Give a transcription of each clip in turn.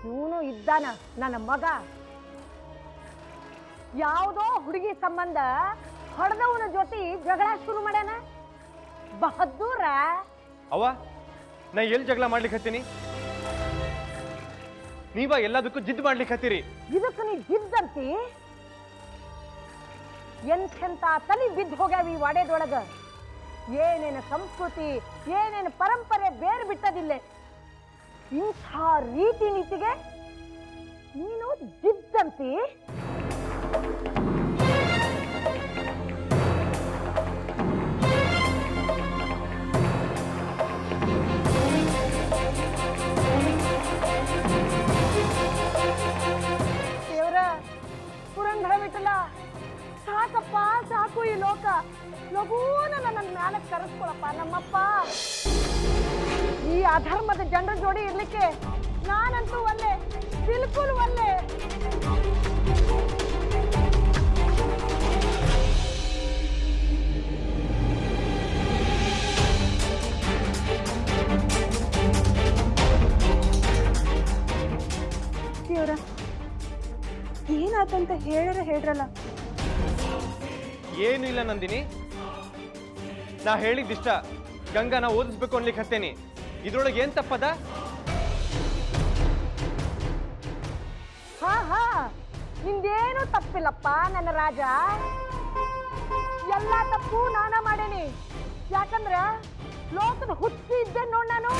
ಇವನು ಇದ್ದಾನ ನನ್ನ ಮಗ. ಯಾವುದೋ ಹುಡುಗಿ ಸಂಬಂಧ ಹೊಡೆದವನ ಜೊತೆ ಜಗಳ ಶುರು ಮಾಡ್ಯಾನ. ಬಹದ್ದೂರ ಅವ್ವ, ನಾ ಎಲ್ಲಿ ಜಗಳ ಮಾಡ್ಲಿಕ್ಕೆ ಹತ್ತೀನಿ? ನೀವ ಎಲ್ಲದಕ್ಕೂ ಜಿದ್ದು ಮಾಡ್ಲಿಕ್ಕೆ ಹತ್ತೀರಿ. ಇದಕ್ಕೆ ನೀ ಜಿದ್ದಂತಿ? ಎಂಥೆಂತ ತಲೆ ಬಿದ್ದು ಹೋಗ್ಯಾವ ಈ ವಾಡೆದೊಳಗ. ಏನೇನು ಸಂಸ್ಕೃತಿ, ಏನೇನು ಪರಂಪರೆ ಬೇರೆ ಬಿಟ್ಟದಿಲ್ಲ. ಇಂಥ ರೀತಿ ನೀತಿಗೆ ನೀನು ಜಿದ್ದಂತಿ? ದೇವ್ರ ಪುರಂದರ ಬಿಟ್ಟಲ್ಲ, ಸಾಕಪ್ಪ ಸಾಕು ಈ ಲೋಕ. ಲಘೂನ ನನ್ನ ಮ್ಯಾಲೆ ಕರೆಸ್ಕೊಳಪ್ಪ ನಮ್ಮಪ್ಪ. ಈ ಅಧರ್ಮದ ಜನರ ಜೋಡಿ ಇರ್ಲಿಕ್ಕೆ ನಾನಂತೂ ಒಲ್ಲೆ, ಬಿಲ್ಕುಲ್ ಒಲ್ಲೆ. ದೇವ್ರ ಏನಾತಂತ ಹೇಳ್ರಲ್ಲ. ಏನು ಇಲ್ಲ ನಂದಿನಿ, ನಾ ಹೇಳಿದ್ದಿಷ್ಟ. ಗಂಗಾನ ಓದಿಸ್ಬೇಕು ಅನ್ಲಿಕ್ಕೆ ಹತ್ತೇನಿ. ಇದ್ರೊಳಗೆ ಏನ್ ತಪ್ಪದ? ಹಾ ನಿಂದೇನು ತಪ್ಪಿಲ್ಲಪ್ಪ ನನ್ನ ರಾಜ. ಎಲ್ಲ ತಪ್ಪು ನಾನ ಮಾಡೇನಿ. ಯಾಕಂದ್ರ ಲೋಕದ ಹುಚ್ಚಿ ಇದ್ದೆ ನೋಡ್ ನಾನು.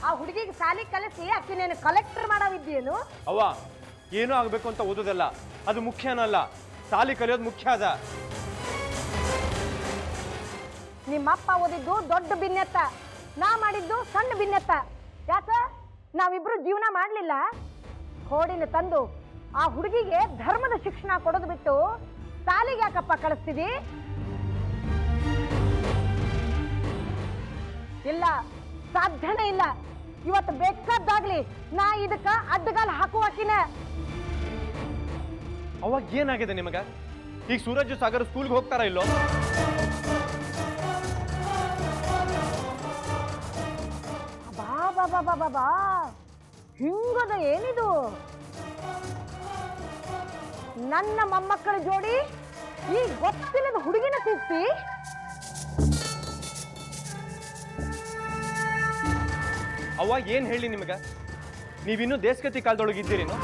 ಆ ಹುಡುಗಿಗೆ ಸಾಲಿ ಕಲಿಸಿ ಅಕ್ಕಿನೇನು ಕಲೆಕ್ಟರ್ ಮಾಡವಿದ್ದೇನು? ಅವ್ವ, ಏನೂ ಆಗ್ಬೇಕು ಅಂತ ಓದೋದಲ್ಲ, ಅದು ಮುಖ್ಯನಲ್ಲ. ಸಾಲಿ ಕಲಿಯೋದು ಮುಖ್ಯ ಅದ. ನಿಮ್ಮಪ್ಪ ಓದಿದ್ದು ದೊಡ್ಡ ಭಿನ್ನತ್ತ, ನಾ ಮಾಡಿದ್ದು ಸಣ್ಣ ಭಿನ್ನತ್ತ. ಯಾಕ ನಾವಿಬ್ರು ಜೀವನ ಮಾಡ್ಲಿಲ್ಲ? ಹೋಡಿನ ತಂದು ಆ ಹುಡುಗಿಗೆ ಧರ್ಮದ ಶಿಕ್ಷಣ ಕೊಡೋದು ಬಿಟ್ಟು ಸಾಲಿಗೆ ಯಾಕಪ್ಪ ಕಳಿಸ್ತಿದಿ? ಇಲ್ಲ, ಸಾಧ್ಯನೇ ಇಲ್ಲ. ಇವತ್ತು ಬೇಕಾದ್ದಾಗ್ಲಿ ನಾ ಇದಕ್ಕ ಅಡ್ಡಗಾಲ ಹಾಕುವಾಕಿನ. ಅವಾಗ ಏನಾಗಿದೆ ನಿಮಗ? ಈಗ ಸೂರಜ್ ಸಾಗರ್ ಸ್ಕೂಲ್ಗೆ ಹೋಗ್ತಾರ ಇಲ್ಲೋ? ಬಾ ಹಿಂಗದ ಏನಿದು? ನನ್ನ ಮೊಮ್ಮಕ್ಕಳ ಜೋಡಿ ಈ ಗೊತ್ತಿಲ್ಲದ ಹುಡುಗಿನ ಸಿಗ್ತಿ? ಅವಾಗ ಏನ್ ಹೇಳಿ ನಿಮಗ? ನೀವಿನ್ನೂ ದೇಶಗತಿ ಕಾಲದೊಳಗಿದ್ದೀರೇನು?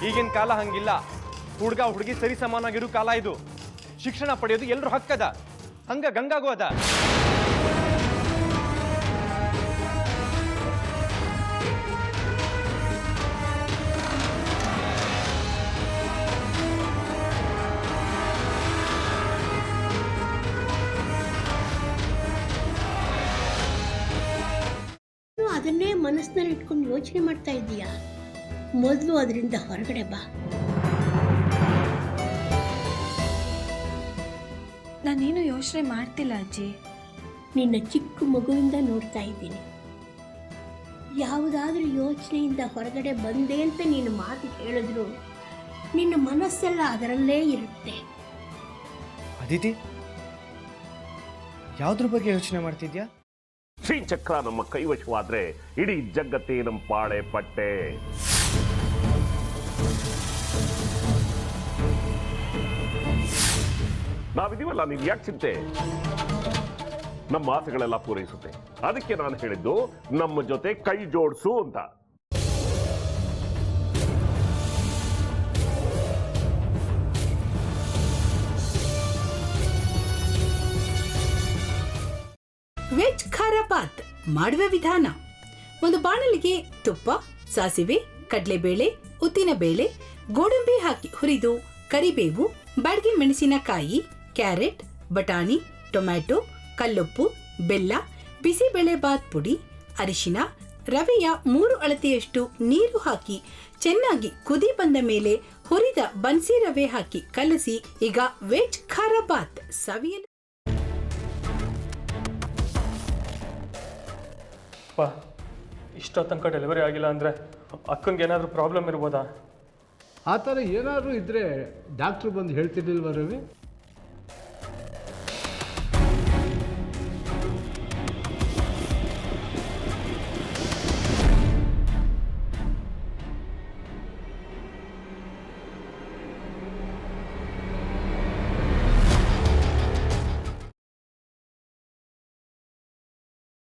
ಈಗಿನ ಕಾಲ ಹಂಗಿಲ್ಲ. ಹುಡುಗ ಹುಡುಗಿ ಸರಿ ಸಮಾನಾಗಿರೋ ಕಾಲ ಇದು. ಶಿಕ್ಷಣ ಪಡೆಯೋದು ಎಲ್ರು ಹಕ್ಕದ. ಹಂಗ ಗಂಗಾಗೂ ಅದ. ಅದನ್ನೇ ಮನಸ್ಸಿನಲ್ಲಿ ಇಟ್ಕೊಂಡು ಯೋಚನೆ ಮಾಡ್ತಾ ಇದ್ದೀಯಾ? ಮೊದಲು ಅದರಿಂದ ಹೊರಗಡೆ ಬಾ. ನಾನೇನು ಯೋಚನೆ ಮಾಡ್ತಿಲ್ಲ ಅಜ್ಜಿ. ನಿನ್ನ ಚಿಕ್ಕ ಮಗುವಿಂದ ನೋಡ್ತಾ ಇದ್ದೀನಿ. ಯಾವುದಾದ್ರೂ ಯೋಚನೆಯಿಂದ ಹೊರಗಡೆ ಬಂದೆ ಅಂತ ನೀನು ಮಾತು ಹೇಳಿದ್ರು ನಿನ್ನ ಮನಸ್ಸೆಲ್ಲ ಅದರಲ್ಲೇ ಇರುತ್ತೆ. ಅದಿತಿ, ಯಾವುದ್ರ ಬಗ್ಗೆ ಯೋಚನೆ ಮಾಡ್ತಿದ್ಯಾ? ಶ್ರೀಚಕ್ರ ನಮ್ಮ ಕೈವಶವಾದ್ರೆ ಇಡೀ ಜಗತ್ತೇ ನಮ್ಮ ಪಾಳೆ ಪಟ್ಟೆ. ನಾವಿದೀವಲ್ಲ, ನೀವು ಯಾಕೆ ಚಿಂತೆ? ನಮ್ಮ ಆಸೆಗಳೆಲ್ಲ ಪೂರೈಸುತ್ತೆ. ಅದಕ್ಕೆ ನಾನು ಹೇಳಿದ್ದು ನಮ್ಮ ಜೊತೆ ಕೈ ಜೋಡಿಸು ಅಂತ. ವೆಜ್ ಖಾರ ಬಾತ್ ಮಾಡುವ ವಿಧಾನ: ಒಂದು ಬಾಣಲಿಗೆ ತುಪ್ಪ, ಸಾಸಿವೆ, ಕಡಲೆಬೇಳೆ, ಉದ್ದಿನಬೇಳೆ, ಗೋಡಂಬಿ ಹಾಕಿ ಹುರಿದು ಕರಿಬೇವು, ಬಾಡಿಗೆ ಮೆಣಸಿನಕಾಯಿ, ಕ್ಯಾರೆಟ್, ಬಟಾಣಿ, ಟೊಮ್ಯಾಟೊ, ಕಲ್ಲುಪ್ಪು, ಬೆಲ್ಲ, ಬಿಸಿಬೇಳೆ ಬಾತ್ ಪುಡಿ, ಅರಿಶಿನ, ರವೆಯ 3 ಅಳತೆಯಷ್ಟು ನೀರು ಹಾಕಿ ಚೆನ್ನಾಗಿ ಕುದಿ ಬಂದ ಮೇಲೆ ಹುರಿದ ಬನ್ಸಿ ರವೆ ಹಾಕಿ ಕಲಸಿ. ಈಗ ವೆಜ್ ಖಾರ ಬಾತ್ ಸವಿಯಲು. ಇಷ್ಟೋ ತನಕ ಡೆಲಿವರಿ ಆಗಿಲ್ಲ ಅಂದರೆ ಅಕ್ಕನಿಗೆ ಏನಾದರೂ ಪ್ರಾಬ್ಲಮ್ ಇರ್ಬೋದಾ? ಆ ಥರ ಏನಾದರೂ ಇದ್ದರೆ ಡಾಕ್ಟ್ರು ಬಂದು ಹೇಳ್ತಿರ್ಲಿಲ್ವ ರವಿ?